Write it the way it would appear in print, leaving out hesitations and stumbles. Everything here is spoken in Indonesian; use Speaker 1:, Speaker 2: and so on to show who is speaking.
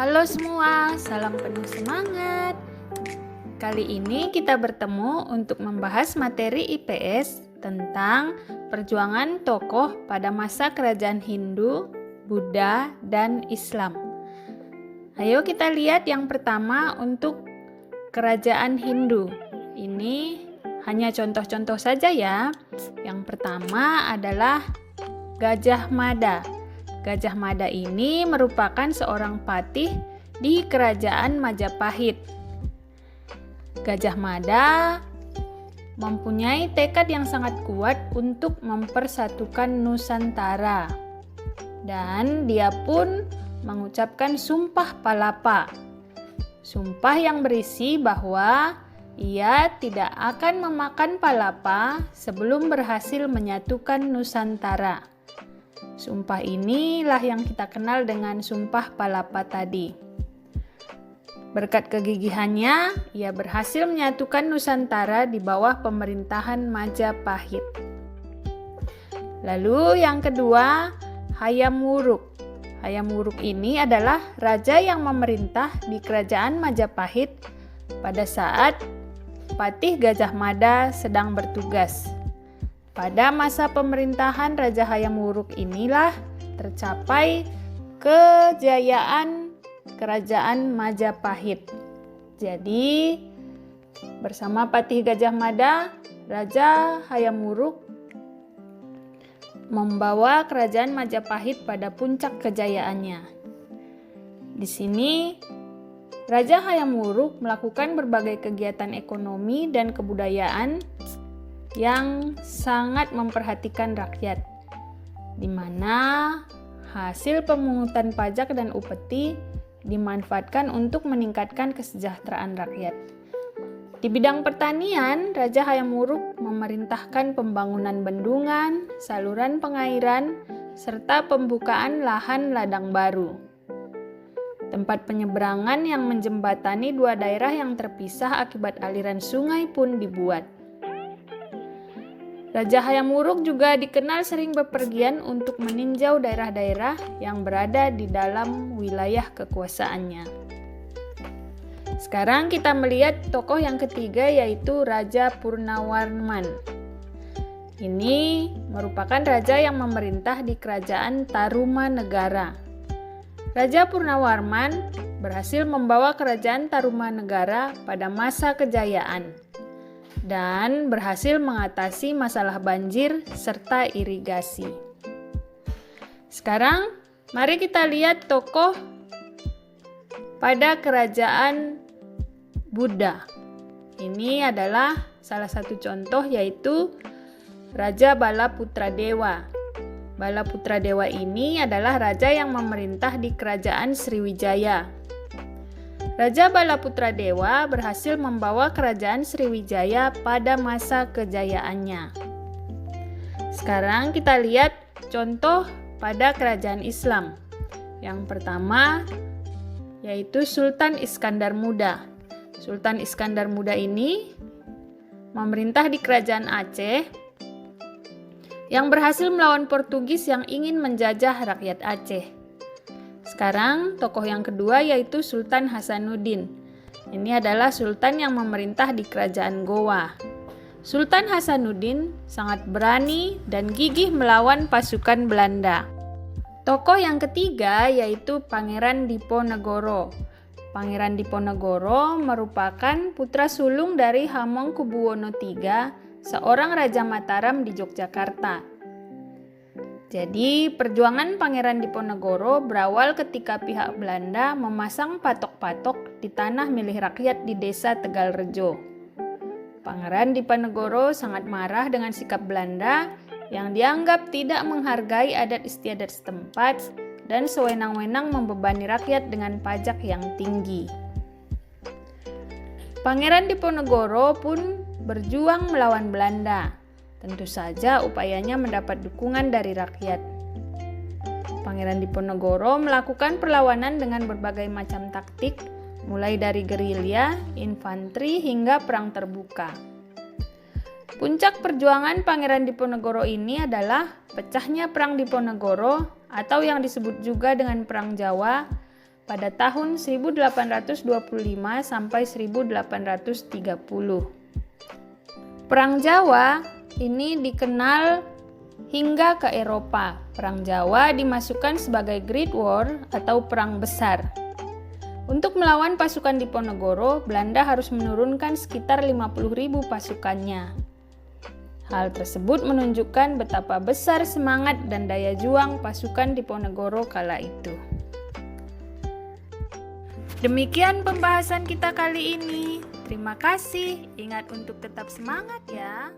Speaker 1: Halo semua, salam penuh semangat. Kali ini kita bertemu untuk membahas materi IPS tentang perjuangan tokoh pada masa kerajaan Hindu, Buddha, dan Islam. Ayo kita lihat yang pertama untuk kerajaan Hindu. Ini hanya contoh-contoh saja ya. Yang pertama adalah Gajah Mada. Gajah Mada ini merupakan seorang patih di kerajaan Majapahit. Gajah Mada mempunyai tekad yang sangat kuat untuk mempersatukan Nusantara. Dan dia pun mengucapkan Sumpah Palapa. Sumpah yang berisi bahwa ia tidak akan memakan palapa sebelum berhasil menyatukan Nusantara. Sumpah inilah yang kita kenal dengan Sumpah Palapa tadi. Berkat kegigihannya, ia berhasil menyatukan Nusantara di bawah pemerintahan Majapahit. Lalu yang kedua, Hayam Wuruk. Hayam Wuruk ini adalah raja yang memerintah di kerajaan Majapahit pada saat Patih Gajah Mada sedang bertugas. Pada masa pemerintahan Raja Hayam Wuruk inilah tercapai kejayaan kerajaan Majapahit. Jadi, bersama Patih Gajah Mada, Raja Hayam Wuruk membawa kerajaan Majapahit pada puncak kejayaannya. Di sini, Raja Hayam Wuruk melakukan berbagai kegiatan ekonomi dan kebudayaan yang sangat memperhatikan rakyat, di mana hasil pemungutan pajak dan upeti dimanfaatkan untuk meningkatkan kesejahteraan rakyat. Di bidang pertanian, Raja Hayam Wuruk memerintahkan pembangunan bendungan, saluran pengairan, serta pembukaan lahan ladang baru. Tempat penyeberangan yang menjembatani dua daerah yang terpisah akibat aliran sungai pun dibuat. Raja Hayam Wuruk juga dikenal sering bepergian untuk meninjau daerah-daerah yang berada di dalam wilayah kekuasaannya. Sekarang kita melihat tokoh yang ketiga, yaitu Raja Purnawarman. Ini merupakan raja yang memerintah di kerajaan Tarumanegara. Raja Purnawarman berhasil membawa kerajaan Tarumanegara pada masa kejayaan dan berhasil mengatasi masalah banjir serta irigasi. Sekarang, mari kita lihat tokoh pada kerajaan Buddha. Ini adalah salah satu contoh, yaitu Raja Balaputradewa. Balaputradewa ini adalah raja yang memerintah di kerajaan Sriwijaya. Raja Balaputradewa berhasil membawa kerajaan Sriwijaya pada masa kejayaannya. Sekarang kita lihat contoh pada kerajaan Islam. Yang pertama yaitu Sultan Iskandar Muda. Sultan Iskandar Muda ini memerintah di kerajaan Aceh yang berhasil melawan Portugis yang ingin menjajah rakyat Aceh. Sekarang tokoh yang kedua yaitu Sultan Hasanuddin. Ini adalah sultan yang memerintah di kerajaan Goa. Sultan Hasanuddin sangat berani dan gigih melawan pasukan Belanda. Tokoh yang ketiga yaitu Pangeran Diponegoro. Pangeran Diponegoro merupakan putra sulung dari Hamengkubuwono III, seorang Raja Mataram di Yogyakarta. Jadi, perjuangan Pangeran Diponegoro berawal ketika pihak Belanda memasang patok-patok di tanah milik rakyat di desa Tegalrejo. Pangeran Diponegoro sangat marah dengan sikap Belanda yang dianggap tidak menghargai adat istiadat setempat dan sewenang-wenang membebani rakyat dengan pajak yang tinggi. Pangeran Diponegoro pun berjuang melawan Belanda. Tentu saja upayanya mendapat dukungan dari rakyat. Pangeran Diponegoro melakukan perlawanan dengan berbagai macam taktik, mulai dari gerilya, infanteri, hingga perang terbuka. Puncak perjuangan Pangeran Diponegoro ini adalah pecahnya Perang Diponegoro atau yang disebut juga dengan Perang Jawa pada tahun 1825 sampai 1830. Perang Jawa ini dikenal hingga ke Eropa. Perang Jawa dimasukkan sebagai Great War atau Perang Besar. Untuk melawan pasukan Diponegoro, Belanda harus menurunkan sekitar 50.000 pasukannya. Hal tersebut menunjukkan betapa besar semangat dan daya juang pasukan Diponegoro kala itu. Demikian pembahasan kita kali ini. Terima kasih. Ingat untuk tetap semangat ya.